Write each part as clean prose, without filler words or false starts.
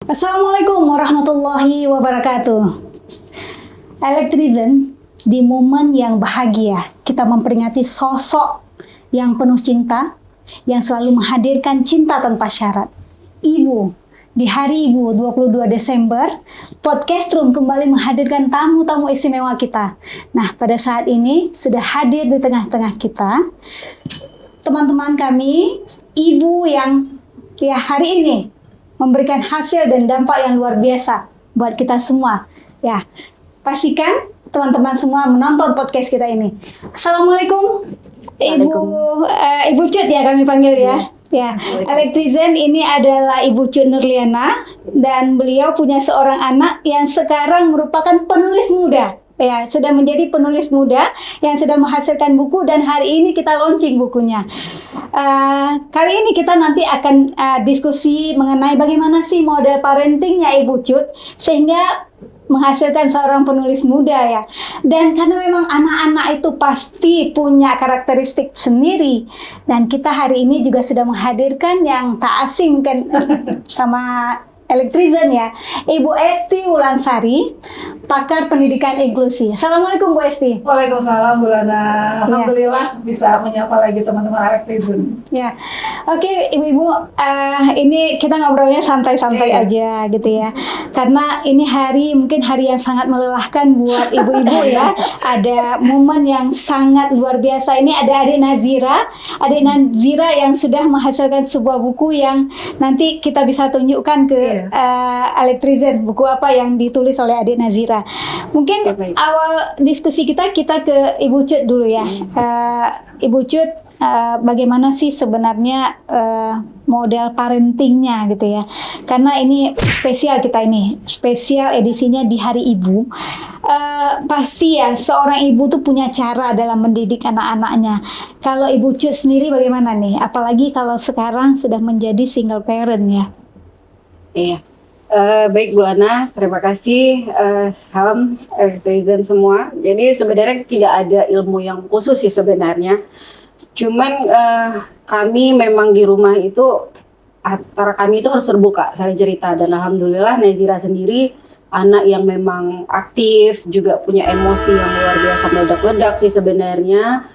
Assalamualaikum warahmatullahi wabarakatuh. Elektrizen, di momen yang bahagia, kita memperingati sosok yang penuh cinta, yang selalu menghadirkan cinta tanpa syarat. Ibu, di hari Ibu 22 Desember, Podcast Room kembali menghadirkan tamu-tamu istimewa kita. Nah, pada saat ini sudah hadir di tengah-tengah kita teman-teman kami, ibu yang hari ini memberikan hasil dan dampak yang luar biasa buat kita semua. Ya, pastikan teman-teman semua menonton podcast kita ini. Assalamualaikum, Ibu Cut ya kami panggil ya. Ya, Elektrizen ini adalah Ibu Cut Nurliana dan beliau punya seorang anak yang sekarang merupakan penulis muda. Ya, sudah menjadi penulis muda yang sudah menghasilkan buku dan hari ini kita launching bukunya. Kali ini kita nanti akan diskusi mengenai bagaimana sih model parentingnya Ibu Cut sehingga menghasilkan seorang penulis muda ya. Dan karena memang anak-anak itu pasti punya karakteristik sendiri dan kita hari ini juga sudah menghadirkan yang tak asing mungkin sama Elektrizen ya, Ibu Esti Wulansari, pakar pendidikan inklusi. Assalamualaikum Bu Esti. Waalaikumsalam Bu Lana. Alhamdulillah bisa menyapa lagi teman-teman Elektrizen. Ya, oke Ibu-ibu, ini kita ngobrolnya santai-santai aja gitu ya. Karena ini mungkin hari yang sangat melelahkan buat ibu-ibu ya. Ada momen yang sangat luar biasa. Ini ada adik Nazira yang sudah menghasilkan sebuah buku yang nanti kita bisa tunjukkan ke Elektrizen, buku apa yang ditulis oleh adik Nazira. Mungkin awal diskusi kita ke Ibu Cut dulu ya. Ibu Cut, bagaimana sih sebenarnya model parentingnya gitu ya? Karena ini spesial edisinya di Hari Ibu. Pasti ya seorang ibu tuh punya cara dalam mendidik anak-anaknya. Kalau Ibu Cut sendiri bagaimana nih? Apalagi kalau sekarang sudah menjadi single parent ya. Iya, baik Bu Lana, terima kasih. Salam Elektrizen semua. Jadi sebenarnya tidak ada ilmu yang khusus sih sebenarnya. Cuman kami memang di rumah itu antara kami itu harus terbuka saling cerita, dan alhamdulillah Nazira sendiri anak yang memang aktif, juga punya emosi yang luar biasa meledak-ledak sih sebenarnya,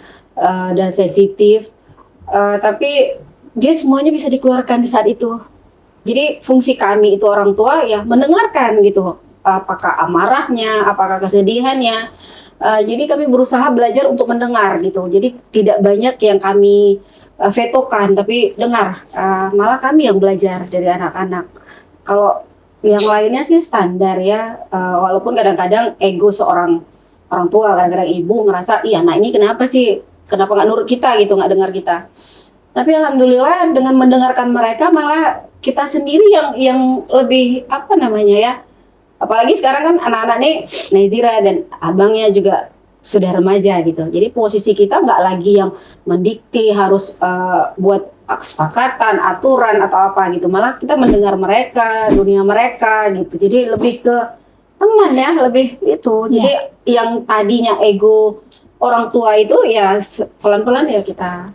dan sensitif. Tapi dia semuanya bisa dikeluarkan di saat itu. Jadi fungsi kami itu orang tua ya mendengarkan gitu, apakah amarahnya, apakah kesedihannya. Jadi kami berusaha belajar untuk mendengar gitu. Jadi tidak banyak yang kami vetokan, tapi dengar. Malah kami yang belajar dari anak-anak. Kalau yang lainnya sih standar ya, walaupun kadang-kadang ego seorang orang tua, kadang-kadang ibu ngerasa, iya anak ini kenapa nggak nurut kita gitu, nggak dengar kita. Tapi alhamdulillah dengan mendengarkan mereka malah kita sendiri yang lebih apalagi sekarang kan anak-anak nih Nazira dan abangnya juga sudah remaja gitu. Jadi posisi kita nggak lagi yang mendikte harus buat kesepakatan, aturan atau apa gitu. Malah kita mendengar mereka, dunia mereka gitu. Jadi lebih ke teman ya, lebih itu. Jadi yang tadinya ego orang tua itu ya pelan-pelan ya kita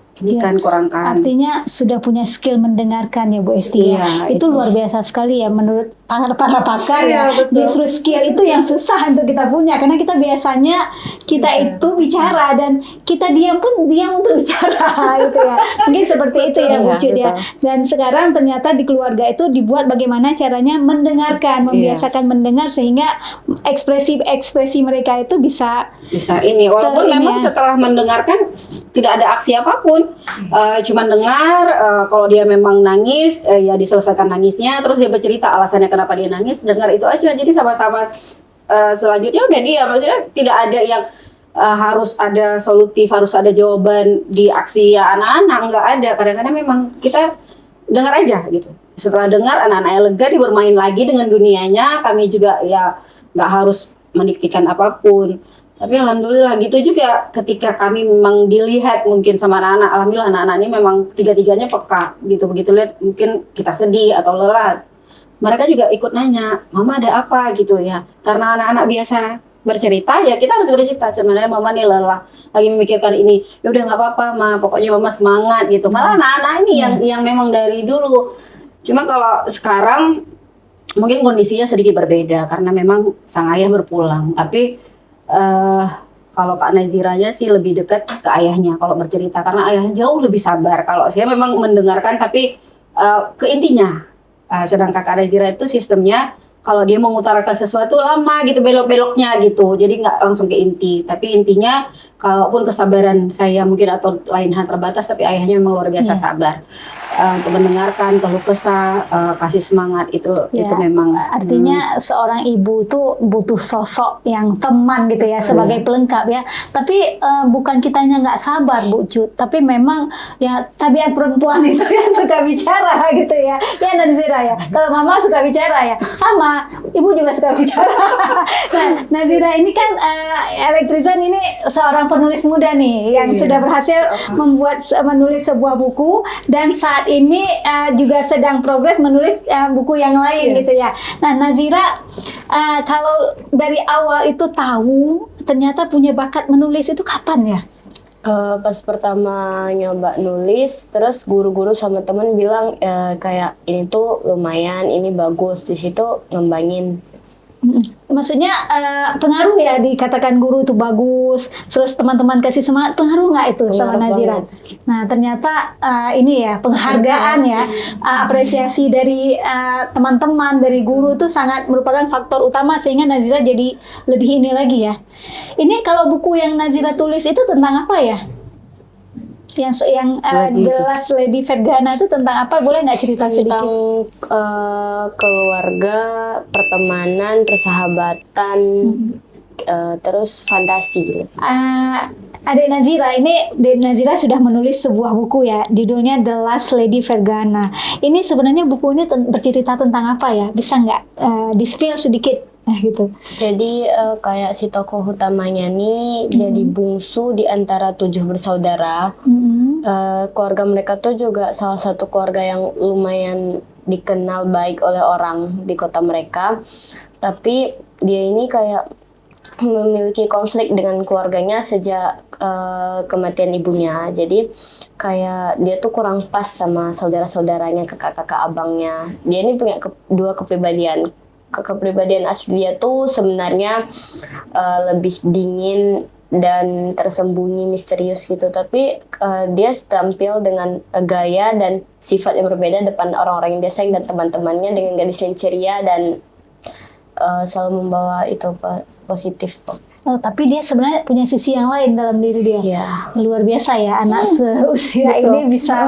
kurangkan. Artinya sudah punya skill mendengarkan ya Bu Esti ya. Itu luar biasa sekali ya menurut para pakar ya. Justru skill itu yang susah untuk kita punya karena kita biasanya itu bicara dan kita diam untuk bicara gitu ya. Mungkin seperti itu ya Bu Cut ya. Dan sekarang ternyata di keluarga itu dibuat bagaimana caranya mendengarkan, membiasakan mendengar sehingga ekspresi mereka itu bisa ini walaupun memang setelah mendengarkan tidak ada aksi apapun, cuman dengar. Kalau dia memang nangis, ya diselesaikan nangisnya, terus dia bercerita alasannya kenapa dia nangis, dengar itu aja. Jadi sama-sama selanjutnya udah dia, maksudnya tidak ada yang harus ada solutif, harus ada jawaban di aksi ya anak-anak, nggak ada. Kadang-kadang memang kita dengar aja gitu. Setelah dengar anak-anaknya lega, dia bermain lagi dengan dunianya. Kami juga ya nggak harus mendiktikan apapun. Tapi alhamdulillah gitu juga ketika kami memang dilihat mungkin sama anak-anak, alhamdulillah anak-anak ini memang tiga-tiganya peka gitu. Begitu lihat mungkin kita sedih atau lelah, mereka juga ikut nanya, mama ada apa gitu ya. Karena anak-anak biasa bercerita ya kita harus bercerita, sebenarnya mama nih lelah lagi memikirkan ini, ya udah nggak apa-apa ma, pokoknya mama semangat gitu. Malah anak-anak ini yang memang dari dulu. Cuma kalau sekarang mungkin kondisinya sedikit berbeda karena memang sang ayah berpulang. Tapi kalau Kak Naziranya sih lebih dekat ke ayahnya kalau bercerita karena ayahnya jauh lebih sabar. Kalau saya memang mendengarkan tapi ke intinya. Sedangkan Kak Nazira itu sistemnya kalau dia mengutarakan sesuatu lama gitu belok-beloknya gitu. Jadi nggak langsung ke inti. Tapi intinya kalaupun kesabaran saya mungkin atau lain hal terbatas tapi ayahnya memang luar biasa sabar. Untuk mendengarkan keluh kesah, kasih semangat itu memang artinya seorang ibu tuh butuh sosok yang teman gitu ya sebagai pelengkap ya. Tapi bukan kitanya nggak sabar Bu Cut, tapi memang ya tabiat perempuan itu yang suka bicara gitu ya. Ya Nazira ya. Kalau mama suka bicara ya, sama ibu juga suka bicara. Nah Nazira ini kan Elektrizan ini seorang penulis muda nih yang sudah berhasil menulis sebuah buku dan saat ini juga sedang progres menulis buku yang lain gitu ya. Nah Nazira kalau dari awal itu tahu ternyata punya bakat menulis itu kapan ya? Pas pertama nyoba nulis, terus guru-guru sama temen bilang kayak ini tuh lumayan, ini bagus, di situ ngembangin. Maksudnya pengaruh ya dikatakan guru itu bagus, terus teman-teman kasih semangat, pengaruh nggak itu sama Nazira? Nah ternyata ini ya penghargaan ya, apresiasi dari teman-teman, dari guru itu sangat merupakan faktor utama sehingga Nazira jadi lebih ini lagi ya. Ini kalau buku yang Nazira tulis itu tentang apa ya? Yang The Last Lady Vergana itu tentang apa? Boleh nggak cerita sedikit? Tentang keluarga, pertemanan, persahabatan, terus fantasi. Adik Nazira, Nazira sudah menulis sebuah buku ya, judulnya The Last Lady Vergana. Ini sebenarnya buku ini bercerita tentang apa ya? Bisa nggak di-spill sedikit? Gitu. Jadi kayak si tokoh utamanya nih jadi bungsu di antara 7 bersaudara. Keluarga mereka tuh juga salah satu keluarga yang lumayan dikenal baik oleh orang di kota mereka. Tapi dia ini kayak memiliki konflik dengan keluarganya sejak kematian ibunya. Jadi kayak dia tuh kurang pas sama saudara-saudaranya, kakak-kakak abangnya. Dia ini punya dua kepribadian. Kepribadian asli dia tuh sebenarnya lebih dingin dan tersembunyi, misterius gitu. Tapi dia tampil dengan gaya dan sifat yang berbeda depan orang-orang yang dia sayang dan teman-temannya dengan gadis yang ceria dan selalu membawa itu positif. Tapi dia sebenarnya punya sisi yang lain dalam diri dia. Luar biasa ya anak seusia ini bisa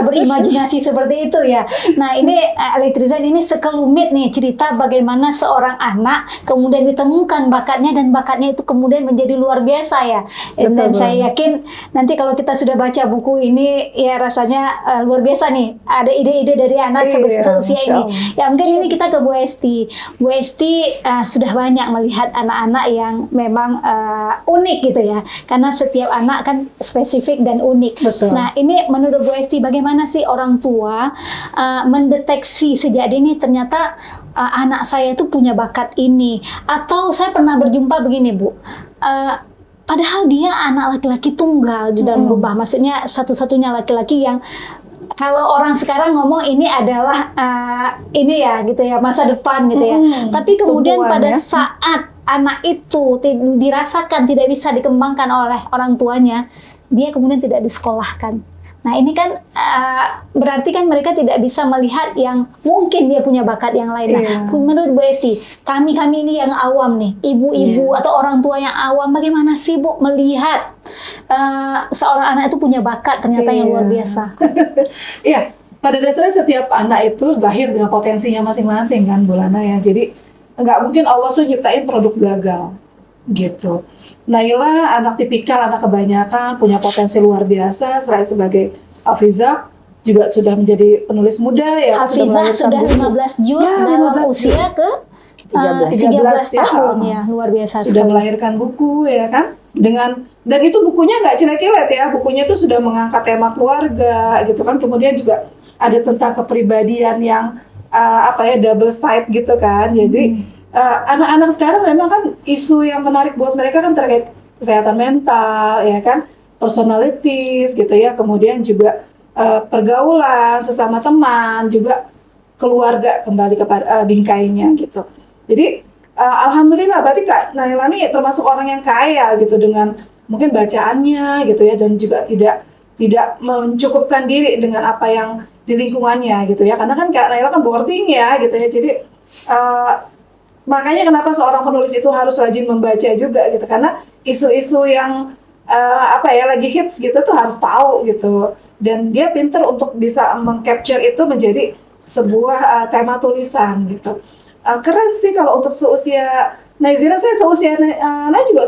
berimajinasi seperti itu ya. Nah ini Elektrizan ini sekelumit nih cerita bagaimana seorang anak kemudian ditemukan bakatnya dan bakatnya itu kemudian menjadi luar biasa ya. Dan saya yakin nanti kalau kita sudah baca buku ini ya rasanya luar biasa nih. Ada ide-ide dari anak seusia ini. Ya mungkin ini kita ke Bu Esti. Bu Esti sudah banyak melihat anak-anak yang memang unik gitu ya, karena setiap anak kan spesifik dan unik. Betul. Nah ini menurut Bu Esti bagaimana sih orang tua mendeteksi sejak dini ternyata anak saya itu punya bakat ini, atau saya pernah berjumpa begini Bu, padahal dia anak laki-laki tunggal di dalam rumah, maksudnya satu-satunya laki-laki yang kalau orang sekarang ngomong ini adalah ini ya gitu ya masa depan gitu ya. Tapi kemudian pada saat anak itu dirasakan tidak bisa dikembangkan oleh orang tuanya, dia kemudian tidak disekolahkan. Nah ini kan berarti kan mereka tidak bisa melihat yang mungkin dia punya bakat yang lain. Nah, menurut Bu Esti, kami ini yang awam nih, ibu-ibu atau orang tua yang awam, bagaimana sih Bu melihat seorang anak itu punya bakat ternyata yang luar biasa? Iya, pada dasarnya setiap anak itu lahir dengan potensinya masing-masing kan Bu Lana ya. Jadi nggak mungkin Allah tuh nyiptain produk gagal gitu. Naila anak tipikal, anak kebanyakan, punya potensi luar biasa. Selain sebagai hafizah juga sudah menjadi penulis muda ya. Hafizah sudah 15 juz dalam usia ke 13 tahun ya, luar biasa sudah sekali. melahirkan buku ya kan, dan itu bukunya nggak cilet-cilet ya, bukunya itu sudah mengangkat tema keluarga gitu kan. Kemudian juga ada tentang kepribadian yang double side gitu kan. Jadi anak-anak sekarang memang kan isu yang menarik buat mereka kan terkait kesehatan mental ya kan, personalities gitu ya, kemudian juga pergaulan sesama teman juga keluarga kembali kepada bingkainya gitu. Jadi alhamdulillah berarti Kak Naila nih termasuk orang yang kaya gitu dengan mungkin bacaannya gitu ya, dan juga tidak mencukupkan diri dengan apa yang di lingkungannya gitu ya, karena kan Kak Naila kan boarding ya gitu ya, jadi makanya kenapa seorang penulis itu harus rajin membaca juga gitu, karena isu-isu yang lagi hits gitu tuh harus tahu gitu, dan dia pinter untuk bisa mengcapture itu menjadi sebuah tema tulisan gitu. Keren sih kalau untuk seusia Nazira, saya seusia Nay juga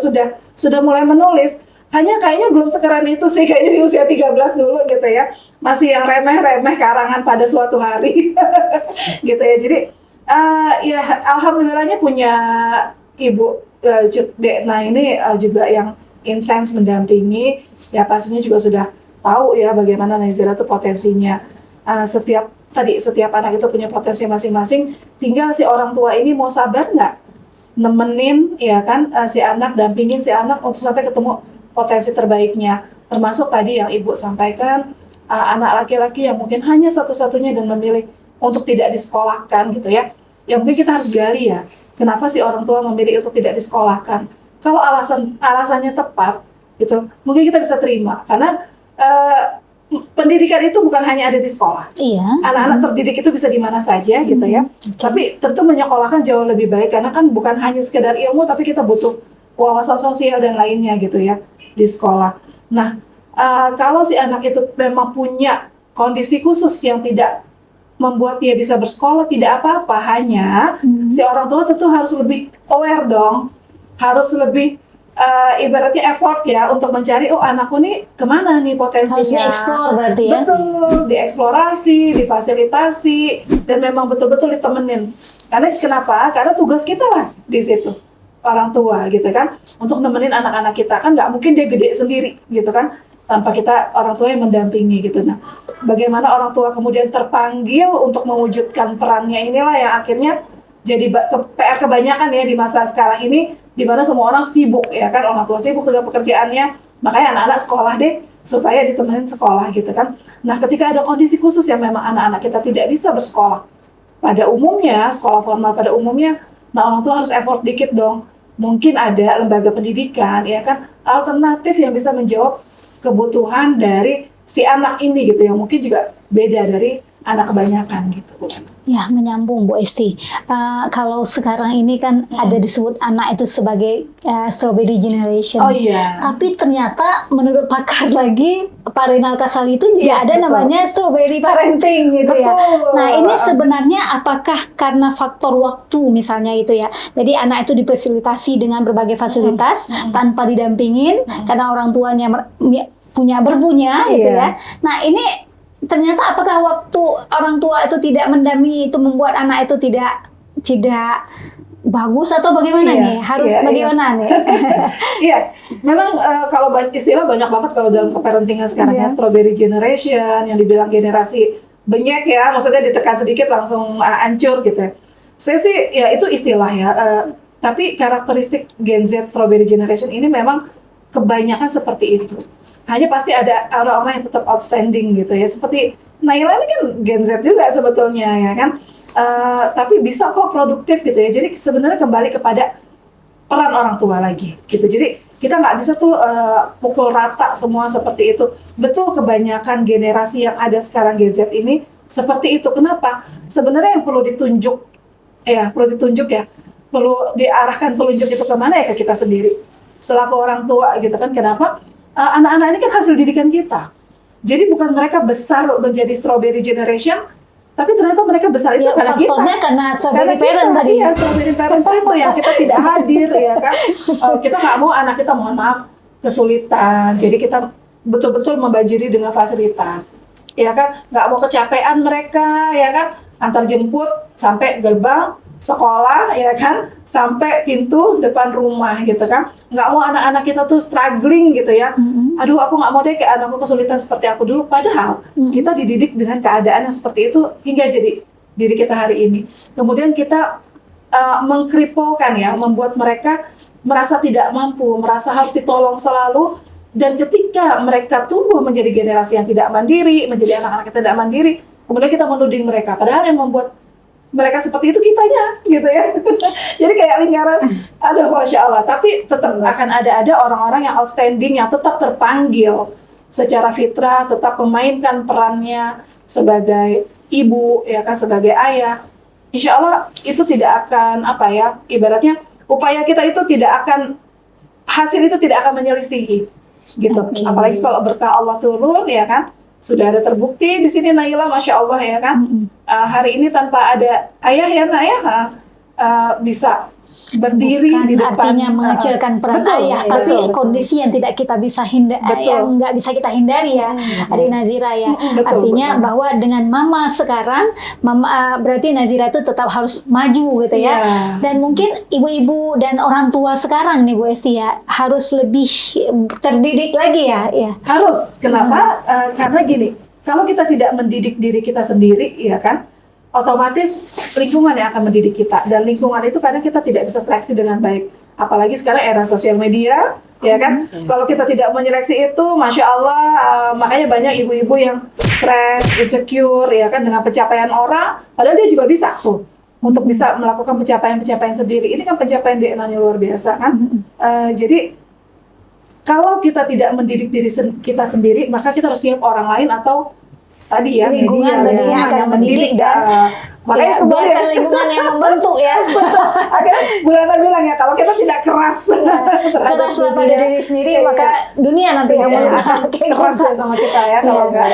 sudah mulai menulis. Hanya kayaknya belum sekeren itu sih, kayaknya di usia 13 dulu gitu ya. Masih yang remeh-remeh karangan pada suatu hari. Gitu ya. Jadi ya alhamdulillahnya punya Ibu Cut Dekna ini juga yang intens mendampingi. Ya pastinya juga sudah tahu ya bagaimana Nazira itu potensinya. Setiap anak itu punya potensi masing-masing, tinggal si orang tua ini mau sabar nggak nemenin ya kan si anak, dampingin si anak untuk sampai ketemu potensi terbaiknya. Termasuk tadi yang Ibu sampaikan, anak laki-laki yang mungkin hanya satu-satunya dan memilih untuk tidak disekolahkan gitu ya. Ya mungkin kita harus gali ya, kenapa sih orang tua memilih untuk tidak disekolahkan. Kalau alasannya tepat gitu, mungkin kita bisa terima, karena pendidikan itu bukan hanya ada di sekolah. Iya. Anak-anak terdidik itu bisa di mana saja gitu ya. Tapi tentu menyekolahkan jauh lebih baik, karena kan bukan hanya sekedar ilmu, tapi kita butuh wawasan sosial dan lainnya gitu ya di sekolah. Nah, kalau si anak itu memang punya kondisi khusus yang tidak membuat dia bisa bersekolah, tidak apa-apa, hanya si orang tua tentu harus lebih aware dong, harus lebih ibaratnya effort ya untuk mencari, oh anakku nih kemana nih potensinya. Harus dieksplor berarti ya. Betul, dieksplorasi, difasilitasi, dan memang betul-betul ditemenin. Karena kenapa? Karena tugas kita lah di situ, orang tua gitu kan, untuk nemenin anak-anak kita. Kan nggak mungkin dia gede sendiri gitu kan, tanpa kita orang tua yang mendampingi gitu. Nah, bagaimana orang tua kemudian terpanggil untuk mewujudkan perannya, inilah yang akhirnya jadi PR kebanyakan ya di masa sekarang ini, di mana semua orang sibuk ya kan, orang tua sibuk dengan pekerjaannya, makanya anak-anak sekolah deh supaya ditemenin sekolah gitu kan. Nah, ketika ada kondisi khusus yang memang anak-anak kita tidak bisa bersekolah pada umumnya, sekolah formal pada umumnya, nah orang tua harus effort dikit dong. Mungkin ada lembaga pendidikan ya kan, alternatif yang bisa menjawab kebutuhan dari si anak ini gitu, yang mungkin juga beda dari anak kebanyakan gitu. Ya, menyambung Bu Esti. Kalau sekarang ini kan ada disebut anak itu sebagai strawberry generation. Oh iya. Tapi ternyata menurut pakar lagi, Pak Reynald Kasali itu juga Iya, ada betul. namanya strawberry parenting gitu ya. Betul. Nah, ini sebenarnya apakah karena faktor waktu misalnya itu ya. Jadi anak itu difasilitasi dengan berbagai fasilitas tanpa didampingin karena orang tuanya berpunya gitu Iya. ya. Nah, ini ternyata apakah waktu orang tua itu tidak mendampingi itu membuat anak itu tidak bagus atau bagaimana Iya, nih? Harus iya, bagaimana nih? Iya, memang kalau istilah banyak banget kalau dalam keparentingan sekarang ya, strawberry generation, yang dibilang generasi benyek ya, maksudnya ditekan sedikit langsung hancur gitu ya. Saya sih ya itu istilah ya, tapi karakteristik Gen Z strawberry generation ini memang kebanyakan seperti itu. Hanya pasti ada orang-orang yang tetap outstanding gitu ya, seperti Naila ini kan Gen Z juga sebetulnya ya kan, tapi bisa kok produktif gitu ya. Jadi sebenarnya kembali kepada peran orang tua lagi gitu. Jadi kita nggak bisa tuh pukul rata semua seperti itu. Betul, kebanyakan generasi yang ada sekarang Gen Z ini seperti itu. Kenapa? Sebenarnya yang perlu ditunjuk ya, perlu diarahkan telunjuk itu kemana ya, ke kita sendiri selaku orang tua gitu kan. Kenapa? Anak-anak ini kan hasil didikan kita. Jadi bukan mereka besar menjadi strawberry generation, tapi ternyata mereka besar itu Ya, karena kita. faktornya karena strawberry Karena parent kita, tadi. iya, strawberry parents itu yang kita tidak hadir ya kan. Kita nggak mau anak kita, mohon maaf, kesulitan. Jadi kita betul-betul membanjiri dengan fasilitas. Ya kan, nggak mau kecapean mereka ya kan, antar jemput sampai gerbang sekolah ya kan, sampai pintu depan rumah gitu kan. Nggak mau anak-anak kita tuh struggling gitu ya. Aduh, aku nggak mau deh kayak anakku kesulitan seperti aku dulu. Padahal kita dididik dengan keadaan yang seperti itu hingga jadi diri kita hari ini. Kemudian kita mengkripolkan ya, membuat mereka merasa tidak mampu, merasa harus ditolong selalu. Dan ketika mereka tumbuh menjadi generasi yang tidak mandiri, menjadi anak-anak yang tidak mandiri, kemudian kita menuding mereka. Padahal yang membuat mereka seperti itu kitanya gitu ya. Jadi kayak lingkaran, aduh Masya Allah. Tapi tetap akan ada orang-orang yang outstanding, yang tetap terpanggil secara fitrah, tetap memainkan perannya sebagai ibu, ya kan, sebagai ayah. Insya Allah itu tidak akan apa ya, ibaratnya upaya kita itu tidak akan, hasil itu tidak akan menyelisihi gitu. Oke. Apalagi kalau berkah Allah turun, ya kan. Sudah ada terbukti di sini Naila, Masya Allah ya kan. Hari ini tanpa ada ayah ya Nak ya, bisa berdiri Bukan di depan. artinya mengecilkan peran Betul, ayah, betul, tapi betul. kondisi yang tidak kita bisa hindari, Betul. yang nggak bisa kita hindari ya, Adik Nazira ya. Betul, Artinya betul. bahwa dengan mama sekarang, mama berarti Nazira itu tetap harus maju gitu ya. Iya. Dan mungkin ibu-ibu dan orang tua sekarang nih Bu Esti ya, harus lebih terdidik lagi ya. Ya. Harus. Kenapa? Karena gini, kalau kita tidak mendidik diri kita sendiri, ya kan, otomatis lingkungan yang akan mendidik kita. Dan lingkungan itu kadang kita tidak bisa seleksi dengan baik. Apalagi sekarang era sosial media, ya kan. Kalau kita tidak menyeleksi itu, Masya Allah, makanya banyak ibu-ibu yang stres, insecure, ya kan, dengan pencapaian orang. Padahal dia juga bisa tuh untuk bisa melakukan pencapaian-pencapaian sendiri. Ini kan pencapaian DNA luar biasa kan. Jadi kalau kita tidak mendidik diri kita sendiri, maka kita harus siap orang lain atau tadi ya Lingkungan tadi yang akan yang mendidik dan makanya ya, kembali biarkan lingkungan yang membentuk ya. akhirnya Bulana bilang ya, kalau kita tidak keras terhadap Keraslah pada dunia, diri sendiri, iya, maka dunia nanti yang iya, melakukan keras ya sama kita ya kalau Iya. enggak.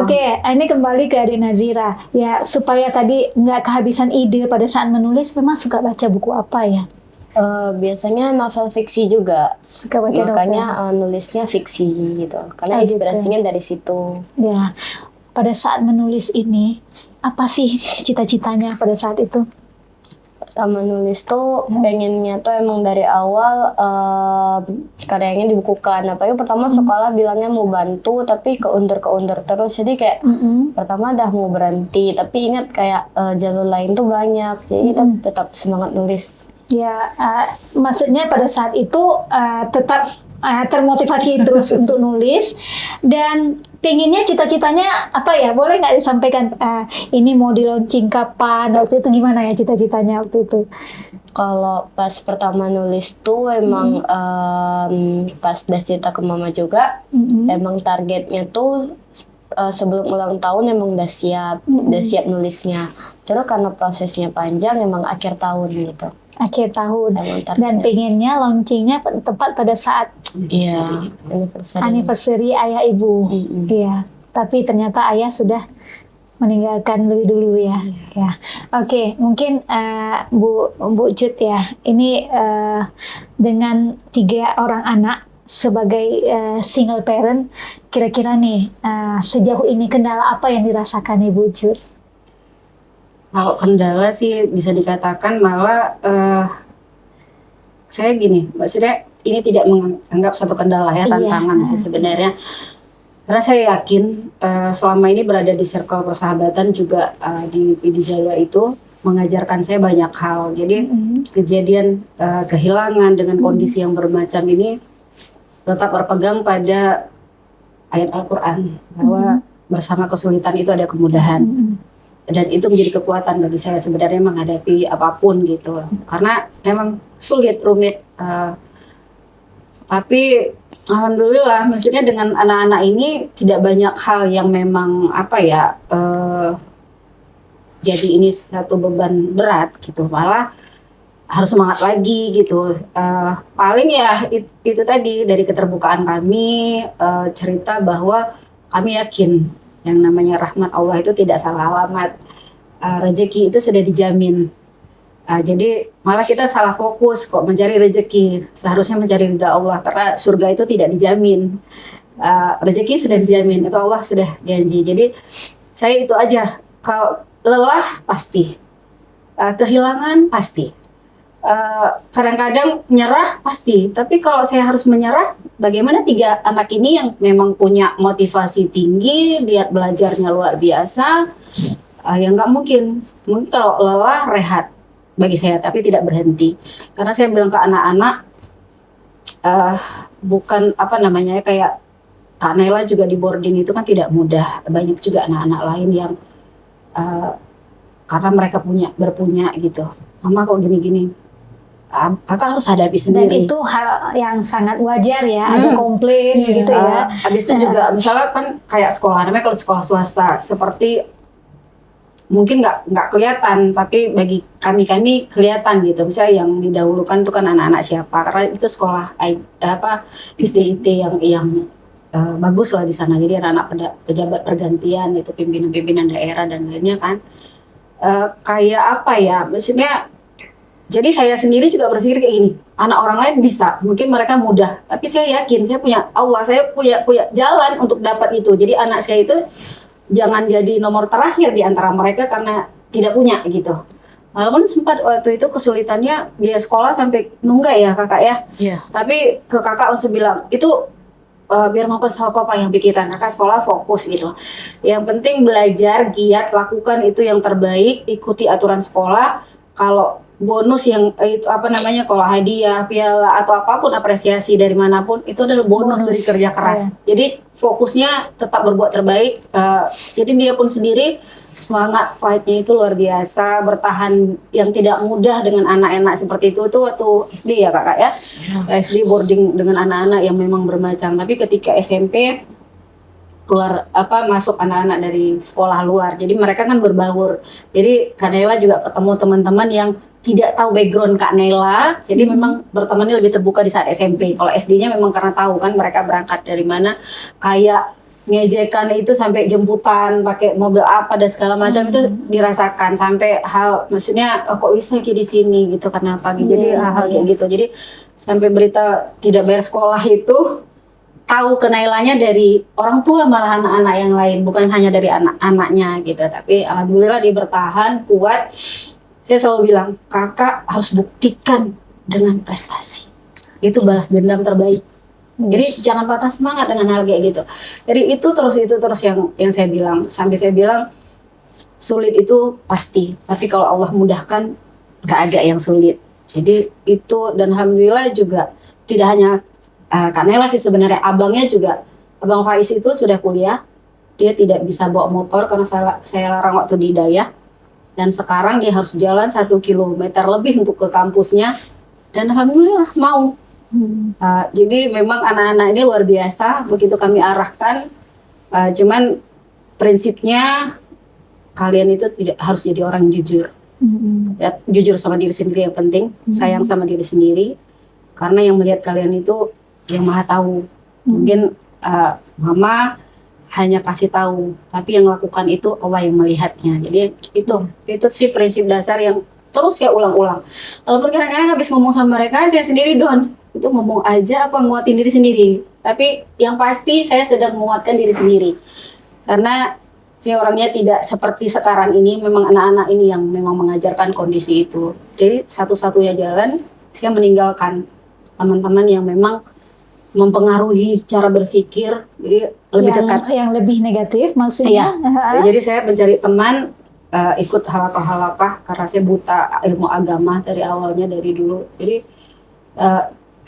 Oke, ini kembali ke Adik Nazira. Ya, supaya tadi nggak kehabisan ide pada saat menulis, memang suka baca buku apa ya? Biasanya novel fiksi juga. Suka baca novel. Makanya nulisnya fiksi gitu. Karena Oh, gitu. inspirasinya dari situ. Ya, pada saat menulis ini, apa sih cita-citanya pada saat itu? Pertama nulis tuh pengennya tuh emang dari awal karyanya dibukukan. Apalagi pertama sekolah bilangnya mau bantu, tapi keundur terus. Jadi kayak pertama dah mau berhenti, tapi ingat kayak jalur lain tuh banyak. Jadi tetap semangat nulis. Ya, maksudnya pada saat itu tetap termotivasi terus untuk nulis, dan pengennya cita-citanya apa ya? Boleh nggak disampaikan? Ini mau di launching kapan? Waktu itu gimana ya cita-citanya waktu itu? Kalau pas pertama nulis tuh emang pas udah cerita ke mama juga, emang targetnya tuh sebelum ulang tahun emang udah siap nulisnya. Terus karena prosesnya panjang emang akhir tahun gitu. Akhir tahun. Emang Dan targetnya. pengennya launchingnya tepat pada saat Iya, anniversary ayah ibu. Iya. Tapi ternyata ayah sudah meninggalkan lebih dulu ya. Ya. Oke, mungkin Bu Jud ya. Ini dengan 3 orang anak sebagai single parent, kira-kira nih sejauh ini kendala apa yang dirasakan Ibu Jud? Kalau kendala sih bisa dikatakan malah saya gini, maksudnya ini tidak menganggap satu kendala ya, Iya. tantangan sih sebenarnya. Karena saya yakin selama ini berada di circle persahabatan juga di PD Jaya itu mengajarkan saya banyak hal. Jadi kejadian kehilangan dengan kondisi yang bermacam ini tetap berpegang pada ayat Al-Quran bahwa bersama kesulitan itu ada kemudahan. Dan itu menjadi kekuatan bagi saya sebenarnya menghadapi apapun gitu. Karena memang sulit, rumit. Tapi alhamdulillah, maksudnya dengan anak-anak ini tidak banyak hal yang memang apa ya, jadi ini satu beban berat gitu. Malah harus semangat lagi gitu. Paling ya itu tadi dari keterbukaan kami, cerita bahwa kami yakin yang namanya rahmat Allah itu tidak salah alamat. Rezeki itu sudah dijamin. Jadi malah kita salah fokus kok mencari rezeki. Seharusnya mencari ridha Allah karena surga itu tidak dijamin. Rezeki sudah dijamin, itu Allah sudah janji. Jadi saya itu aja. Kalau lelah pasti, kehilangan pasti. Kadang-kadang menyerah pasti, tapi kalau saya harus menyerah, bagaimana 3 anak ini yang memang punya motivasi tinggi, lihat belajarnya luar biasa, ya nggak mungkin. Mungkin kalau lelah rehat bagi saya, tapi tidak berhenti. Karena saya bilang ke anak-anak, bukan apa namanya kayak Kak Naila juga di boarding itu kan tidak mudah. Banyak juga anak-anak lain yang karena mereka berpunya gitu. Mama kok gini-gini, kakak harus hadapi Dan sendiri. itu hal yang sangat wajar ya, ada komplain gitu ya. Habis itu juga misalnya kan kayak sekolah, namanya kalau sekolah swasta seperti mungkin nggak kelihatan, tapi bagi kami kelihatan gitu. Misalnya yang didahulukan itu kan anak-anak siapa, karena itu sekolah SDIT yang bagus lah di sana. Jadi anak-anak pejabat pergantian itu, pimpinan-pimpinan daerah dan lainnya kan. Kayak apa ya, maksudnya jadi saya sendiri juga berpikir kayak gini, anak orang lain bisa, mungkin mereka mudah, tapi saya yakin saya punya Allah, saya punya jalan untuk dapat itu. Jadi anak saya itu jangan jadi nomor terakhir di antara mereka karena tidak punya gitu. Walaupun sempat waktu itu kesulitannya dia sekolah sampai nunggak ya kakak ya. Iya. Tapi ke kakak langsung bilang itu biar maupun sama papa yang pikiran, kakak sekolah fokus gitu. Yang penting belajar, giat, lakukan itu yang terbaik, ikuti aturan sekolah. Kalau bonus yang itu kalau hadiah, piala atau apapun apresiasi dari manapun itu adalah bonus dari kerja keras. Jadi fokusnya tetap berbuat terbaik. Jadi dia pun sendiri semangat fight-nya itu luar biasa, bertahan yang tidak mudah dengan anak-anak seperti itu waktu SD ya kakak ya. SD boarding dengan anak-anak yang memang bermacam. Tapi ketika SMP keluar masuk anak-anak dari sekolah luar, jadi mereka kan berbaur. Jadi Kak Naila juga ketemu teman-teman yang tidak tahu background Kak Naila, jadi memang bertemannya lebih terbuka di saat SMP. Kalau SD-nya memang karena tahu kan mereka berangkat dari mana, kayak ngejekan itu sampai jemputan pakai mobil apa dan segala macam itu dirasakan sampai hal maksudnya kok bisa kayak di sini gitu karena pagi. Jadi hal kayak gitu. Jadi sampai berita tidak bayar sekolah itu tahu ke Nailanya dari orang tua malah anak-anak yang lain, bukan hanya dari anak-anaknya gitu. Tapi alhamdulillah dia bertahan kuat. Saya selalu bilang kakak harus buktikan dengan prestasi. Itu balas dendam terbaik. Jadi jangan patah semangat dengan hal kayak gitu. Jadi itu terus yang saya bilang. Sampai saya bilang sulit itu pasti, tapi kalau Allah mudahkan gak ada yang sulit. Jadi itu, dan alhamdulillah juga tidak hanya Kak Naila sih sebenarnya, abangnya juga, Abang Faiz itu sudah kuliah. Dia tidak bisa bawa motor karena saya larang waktu di Daya. Dan sekarang dia harus jalan 1 kilometer lebih untuk ke kampusnya. Dan alhamdulillah mau. Jadi memang anak-anak ini luar biasa, begitu kami arahkan. Cuman prinsipnya kalian itu tidak harus jadi orang jujur. Ya, jujur sama diri sendiri yang penting, sayang sama diri sendiri. Karena yang melihat kalian itu yang Maha Tahu. Mungkin mama hanya kasih tahu, tapi yang lakukan itu Allah yang melihatnya. Jadi itu sih prinsip dasar yang terus saya ulang-ulang. Walaupun kadang-kadang habis ngomong sama mereka, saya sendiri down. Itu ngomong aja apa nguatin diri sendiri. Tapi yang pasti saya sedang menguatkan diri sendiri. Karena saya orangnya tidak seperti sekarang ini, memang anak-anak ini yang memang mengajarkan kondisi itu. Jadi satu-satunya jalan, saya meninggalkan teman-teman yang memang mempengaruhi cara berpikir, jadi lebih dekat. Yang lebih negatif maksudnya. Iya. Jadi saya mencari teman, ikut halaqah karena saya buta ilmu agama dari awalnya, dari dulu. Jadi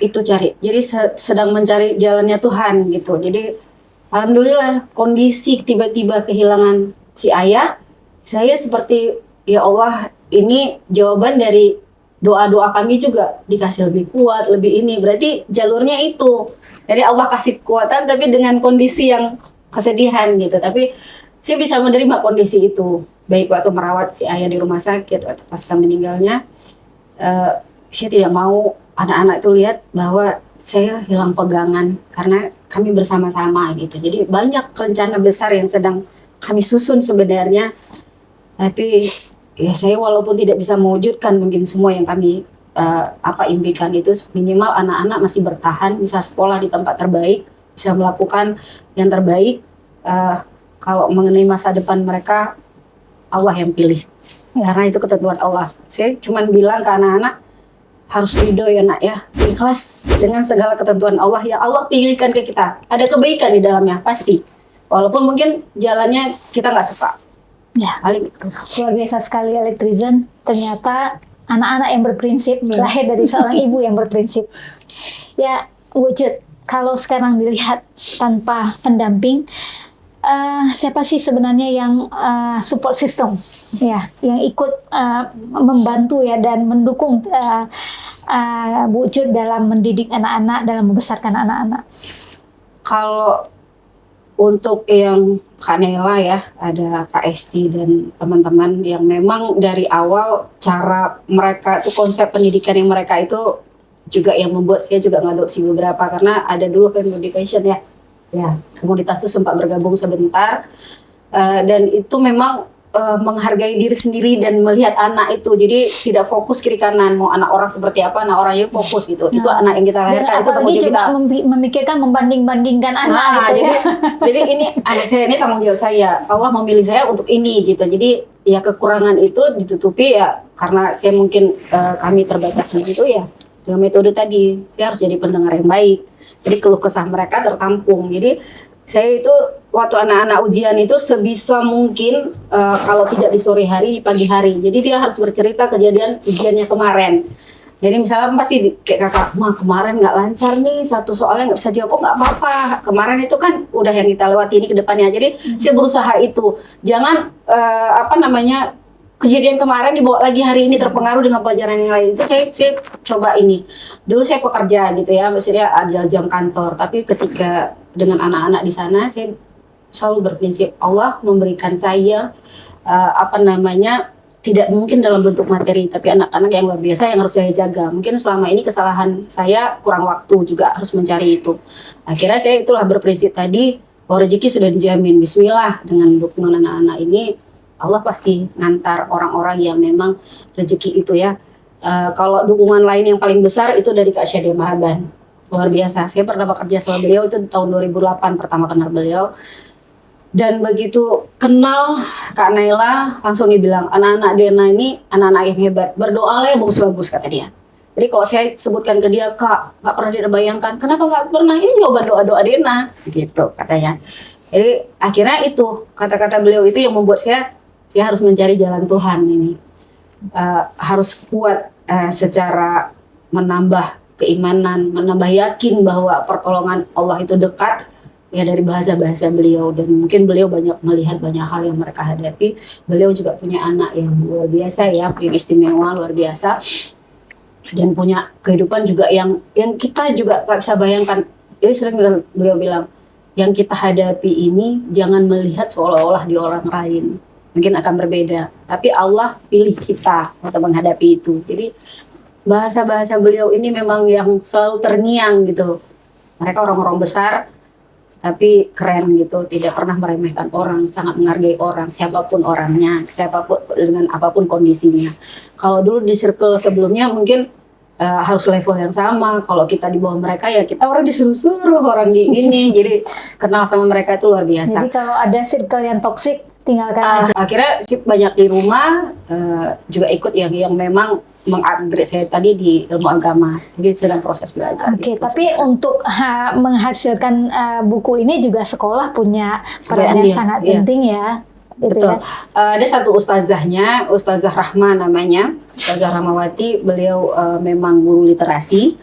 itu cari. Jadi sedang mencari jalannya Tuhan gitu. Jadi alhamdulillah kondisi tiba-tiba kehilangan si ayah, saya seperti ya Allah, ini jawaban dari doa-doa kami juga dikasih lebih kuat, lebih ini. Berarti jalurnya itu. Jadi Allah kasih kekuatan tapi dengan kondisi yang kesedihan gitu. Tapi saya bisa menerima kondisi itu. Baik waktu merawat si ayah di rumah sakit, waktu pasca meninggalnya. Saya tidak mau anak-anak itu lihat bahwa saya hilang pegangan karena kami bersama-sama gitu. Jadi banyak rencana besar yang sedang kami susun sebenarnya. Tapi ya saya walaupun tidak bisa mewujudkan mungkin semua yang kami impikan itu, minimal anak-anak masih bertahan, bisa sekolah di tempat terbaik, bisa melakukan yang terbaik. Kalau mengenai masa depan mereka, Allah yang pilih. Karena itu ketentuan Allah. Saya cuma bilang ke anak-anak, harus ridho ya nak ya, ikhlas dengan segala ketentuan Allah yang Allah pilihkan ke kita. Ada kebaikan di dalamnya, pasti. Walaupun mungkin jalannya kita nggak suka. Ya, luar biasa sekali Elektrizen. Ternyata anak-anak yang berprinsip, lahir dari seorang ibu yang berprinsip. Ya, wujud. Kalau sekarang dilihat tanpa pendamping, siapa sih sebenarnya yang support system ya, yang ikut membantu ya dan mendukung Bu Ucup dalam mendidik anak-anak, dalam membesarkan anak-anak? Kalau untuk yang Kak Nela ya, ada Kak Esti dan teman-teman yang memang dari awal cara mereka itu, konsep pendidikan yang mereka itu juga yang membuat saya juga ngadopsi beberapa, karena ada dulu Family Education ya, komunitas itu sempat bergabung sebentar, dan itu memang menghargai diri sendiri dan melihat anak itu, jadi tidak fokus kiri kanan, mau anak orang seperti apa, anak orangnya fokus gitu. Itu anak yang kita lahirkan, itu tanggung jawab kita. Memikirkan membanding-bandingkan anak gitu ya. Jadi ini anak saya, ini tanggung jawab saya. Allah memilih saya untuk ini gitu. Jadi ya kekurangan itu ditutupi ya karena saya mungkin kami terbatas di situ ya. Dengan metode tadi, saya harus jadi pendengar yang baik. Jadi keluh kesah mereka tertampung. Jadi saya itu waktu anak-anak ujian itu sebisa mungkin kalau tidak di sore hari, di pagi hari. Jadi dia harus bercerita kejadian ujiannya kemarin. Jadi misalnya pasti kayak kakak, kemarin nggak lancar nih, satu soalnya nggak bisa jawab, nggak apa-apa. Kemarin itu kan udah yang kita lewati, ini ke depannya. Jadi saya berusaha itu. Jangan kejadian kemarin dibawa lagi hari ini terpengaruh dengan pelajaran yang lain. Itu saya coba ini. Dulu saya pekerja gitu ya, maksudnya ada jam kantor. Tapi ketika dengan anak-anak di sana, saya selalu berprinsip Allah memberikan saya tidak mungkin dalam bentuk materi, tapi anak-anak yang luar biasa yang harus saya jaga. Mungkin selama ini kesalahan saya kurang waktu, juga harus mencari itu. Akhirnya saya itulah berprinsip tadi bahwa rezeki sudah dijamin. Bismillah, dengan dukungan anak-anak ini Allah pasti ngantar orang-orang yang memang rezeki itu ya. Kalau dukungan lain yang paling besar itu dari Kak Syade Maraban. Luar biasa. Saya pernah bekerja sama beliau itu di tahun 2008 pertama kenal beliau. Dan begitu kenal Kak Naila, langsung dibilang, anak-anak Dena ini anak-anak yang hebat. Berdoalah ya bagus-bagus, kata dia. Jadi kalau saya sebutkan ke dia, Kak, nggak pernah dia bayangkan, kenapa nggak pernah, ini jawaban doa-doa Dena, gitu katanya. Jadi akhirnya itu, kata-kata beliau itu yang membuat saya harus mencari jalan Tuhan ini. Harus kuat secara menambah keimanan, menambah yakin bahwa pertolongan Allah itu dekat, ya dari bahasa-bahasa beliau. Dan mungkin beliau banyak melihat banyak hal yang mereka hadapi. Beliau juga punya anak yang luar biasa ya, punya istimewa luar biasa. Dan punya kehidupan juga yang kita juga tak bisa bayangkan. Jadi sering beliau bilang, yang kita hadapi ini jangan melihat seolah-olah di orang lain. Mungkin akan berbeda, tapi Allah pilih kita untuk menghadapi itu. Jadi bahasa-bahasa beliau ini memang yang selalu terngiang gitu. Mereka orang-orang besar, tapi keren gitu, tidak pernah meremehkan orang, sangat menghargai orang, siapapun orangnya, siapapun dengan apapun kondisinya. Kalau dulu di circle sebelumnya mungkin harus level yang sama. Kalau kita di bawah mereka ya kita orang disuruh-suruh, orang di ini. Jadi kenal sama mereka itu luar biasa. Jadi kalau ada circle yang toksik, tinggalkan aja. Akhirnya banyak di rumah juga ikut yang memang mengupgrade saya tadi di ilmu agama. Jadi sedang proses belajar. Oke, tapi untuk menghasilkan buku ini juga sekolah punya peran yang sangat penting ya. Betul. Ada satu ustazahnya, Ustazah Rahma namanya, Ustazah Rahmawati. Beliau memang guru literasi.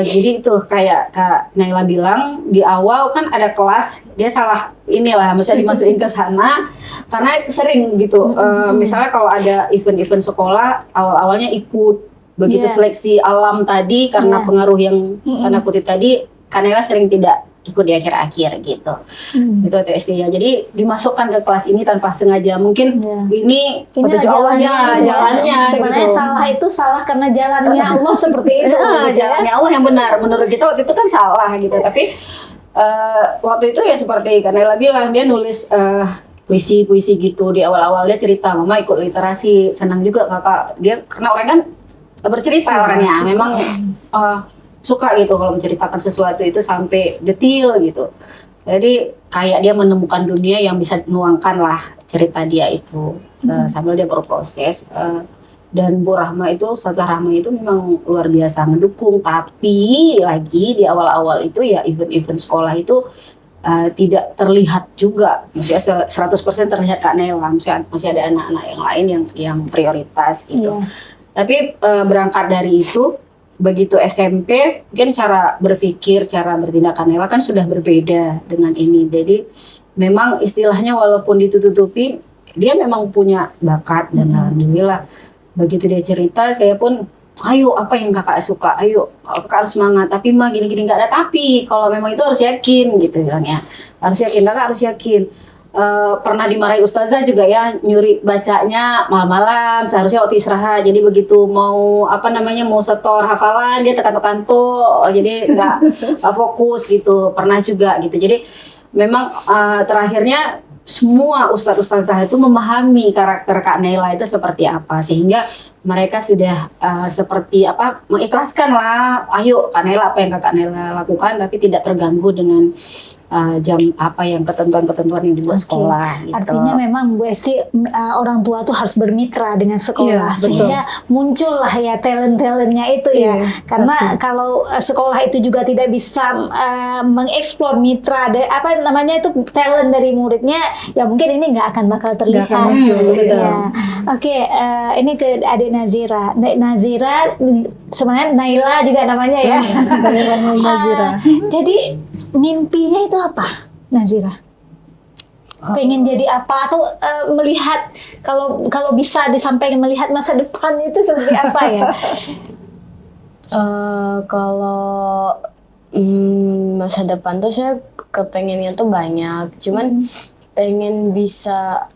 Jadi itu kayak Kak Naila bilang di awal kan ada kelas, dia salah inilah, misalnya dimasukin ke sana karena sering gitu. Misalnya kalau ada event-event sekolah, awal-awalnya ikut begitu seleksi alam tadi karena pengaruh yang tanda kutip tadi, Kak Naila sering tidak ikut di akhir-akhir gitu. Itu istilah. Jadi dimasukkan ke kelas ini tanpa sengaja. Mungkin ini petunjuk Allah ya, jalannya. Sebenarnya gitu. Salah itu salah karena jalannya Allah seperti itu. Jalannya Allah yang benar. Menurut kita waktu itu kan salah gitu. Tapi waktu itu ya seperti Kanela bilang, dia nulis puisi-puisi gitu di awal-awal. Dia cerita, mama ikut literasi, senang juga kakak. Dia karena orang kan bercerita orangnya. Memang suka gitu kalau menceritakan sesuatu itu sampai detail gitu. Jadi kayak dia menemukan dunia yang bisa nuangkan lah cerita dia itu sambil dia berproses. Dan Bu Rahma itu, Ustazah Rahma itu memang luar biasa ngedukung. Tapi lagi di awal-awal itu ya event-event sekolah itu tidak terlihat juga. Maksudnya 100% terlihat Kak Nela. Masih ada anak-anak yang lain yang prioritas gitu. Tapi berangkat dari itu, begitu SMP, mungkin cara berpikir, cara bertindak Kak Nela kan sudah berbeda dengan ini. Jadi memang istilahnya walaupun ditutupi, dia memang punya bakat dan alhamdulillah begitu dia cerita, saya pun ayo apa yang kakak suka, ayo kakak harus semangat, tapi mah gini-gini nggak ada tapi, kalau memang itu harus yakin gitu bilangnya, harus yakin, kakak harus yakin. Pernah dimarahi ustazah juga ya, nyuri bacanya malam-malam seharusnya waktu istirahat, jadi begitu mau mau setor hafalan dia tekan-tekan tuh, jadi nggak fokus gitu, pernah juga gitu. Jadi memang terakhirnya semua ustadz-ustazah itu memahami karakter Kak Naila itu seperti apa, sehingga mereka sudah seperti apa, mengikhlaskan lah, ayo Kak Naila apa yang Kak Naila lakukan, tapi tidak terganggu dengan jam apa yang ketentuan-ketentuan yang dibuat sekolah gitu. Artinya memang Bu Esti, orang tua tuh harus bermitra dengan sekolah, Iya, sehingga muncullah ya talent-talentnya itu ya. Iya, Karena kalau sekolah itu juga tidak bisa mengeksplor mitra talent dari muridnya, ya mungkin ini nggak akan bakal terlihat. Nggak akan muncul, betul. Ya. Oke, ini ke adik Nazira. Nazira sebenarnya Naila juga namanya ya. Nazira. Jadi mimpinya itu apa, Nazira? Pengen jadi apa, atau melihat kalau bisa disampaikan, melihat masa depan itu seperti apa ya? Kalau masa depan tuh saya kepengennya tuh banyak, cuman pengen bisa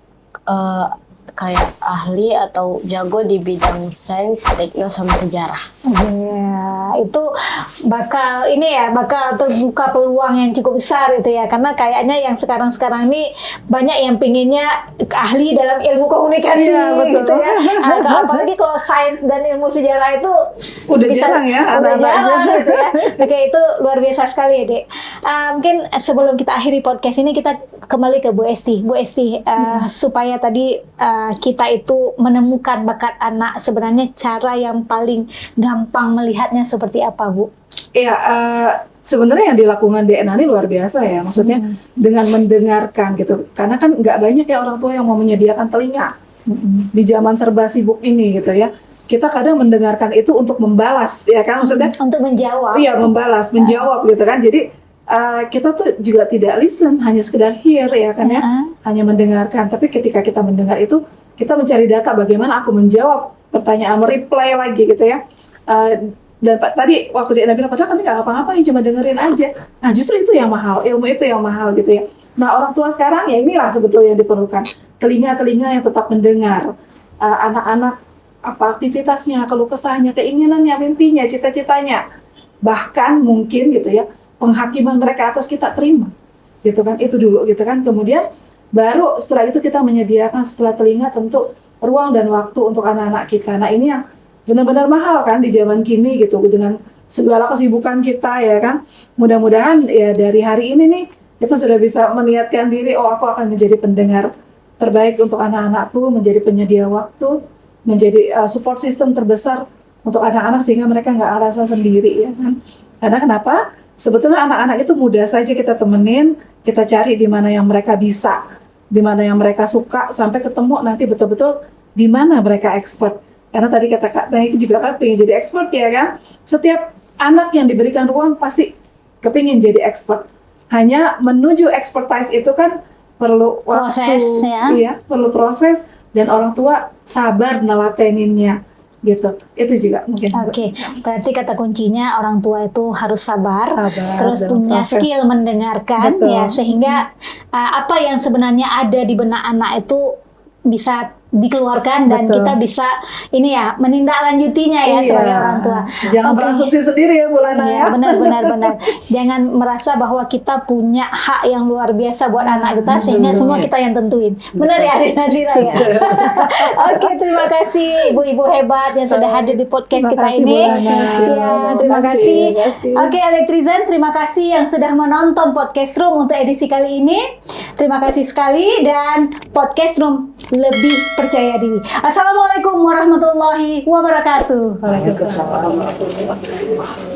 kayak ahli atau jago di bidang sains, teknik sama sejarah. Ya, itu bakal terbuka peluang yang cukup besar itu ya, karena kayaknya yang sekarang ini banyak yang pengennya ahli dalam ilmu komunikasi, gitu ya. Apalagi kalau sains dan ilmu sejarah itu Udah jarang ya, udah jarang gitu ya. Oke, itu luar biasa sekali ya, Dek. Mungkin sebelum kita akhiri podcast ini, kita kembali ke Bu Esti. Bu Esti, supaya tadi kita itu menemukan bakat anak, sebenarnya cara yang paling gampang melihatnya seperti apa, Bu? Iya, sebenarnya yang dilakukan DNA ini luar biasa ya, maksudnya dengan mendengarkan gitu, karena kan nggak banyak ya orang tua yang mau menyediakan telinga di zaman serba sibuk ini gitu ya. Kita kadang mendengarkan itu untuk membalas ya kan, maksudnya Untuk menjawab. iya, menjawab gitu kan. Jadi kita tuh juga tidak listen, hanya sekedar hear ya kan ya, hanya mendengarkan. Tapi ketika kita mendengar itu, kita mencari data bagaimana aku menjawab pertanyaan, mereply lagi gitu ya. Dan tadi waktu dia bilang, padahal kami nggak ngapa-ngapain, cuma dengerin aja. Nah justru itu yang mahal, ilmu itu yang mahal gitu ya. Nah orang tua sekarang ya inilah sebetulnya yang diperlukan, telinga-telinga yang tetap mendengar anak-anak, apa aktivitasnya, keluh kesahnya, keinginannya, mimpinya, cita-citanya, bahkan mungkin gitu ya, penghakiman mereka atas kita terima, gitu kan, itu dulu gitu kan. Kemudian baru setelah itu kita menyediakan setelah telinga tentu ruang dan waktu untuk anak-anak kita. Nah ini yang benar-benar mahal kan di zaman kini gitu, dengan segala kesibukan kita ya kan. Mudah-mudahan ya dari hari ini nih kita sudah bisa meniatkan diri, oh aku akan menjadi pendengar terbaik untuk anak-anakku, menjadi penyedia waktu, menjadi support system terbesar untuk anak-anak sehingga mereka nggak merasa sendiri ya kan. Karena kenapa? Sebetulnya anak-anak itu mudah saja kita temenin, kita cari di mana yang mereka bisa, di mana yang mereka suka, sampai ketemu nanti betul-betul di mana mereka expert. Karena tadi kata Kak Naik juga kan pengen jadi expert ya kan. Setiap anak yang diberikan ruang pasti kepingin jadi expert. Hanya menuju expertise itu kan perlu Proses, waktu, ya. iya, perlu proses, dan orang tua sabar nelateninnya. Gitu, itu juga mungkin. Oke, berarti kata kuncinya orang tua itu harus sabar terus dalam punya proses. skill mendengarkan. Betul. Ya, sehingga apa yang sebenarnya ada di benak anak itu bisa dikeluarkan dan Betul. kita bisa ini ya menindaklanjutinya ya Iya. sebagai orang tua. Jangan Oke. berasumsi sendiri ya Bu Lana Iya, ya. benar. Jangan merasa bahwa kita punya hak yang luar biasa buat anak kita, sehingga semua kita yang tentuin. Benar ya, Adik Nazira ya? Oke, terima kasih ibu-ibu hebat yang sudah hadir di podcast Terima kita kasih, ini. Bu Lana. Ya, terima kasih. Terima kasih. Oke, Elektrizen, terima kasih yang sudah menonton Podcast Room untuk edisi kali ini. Terima kasih sekali, dan Podcast Room lebih percaya diri. Assalamualaikum warahmatullahi wabarakatuh. Waalaikumsalam warahmatullahi wabarakatuh.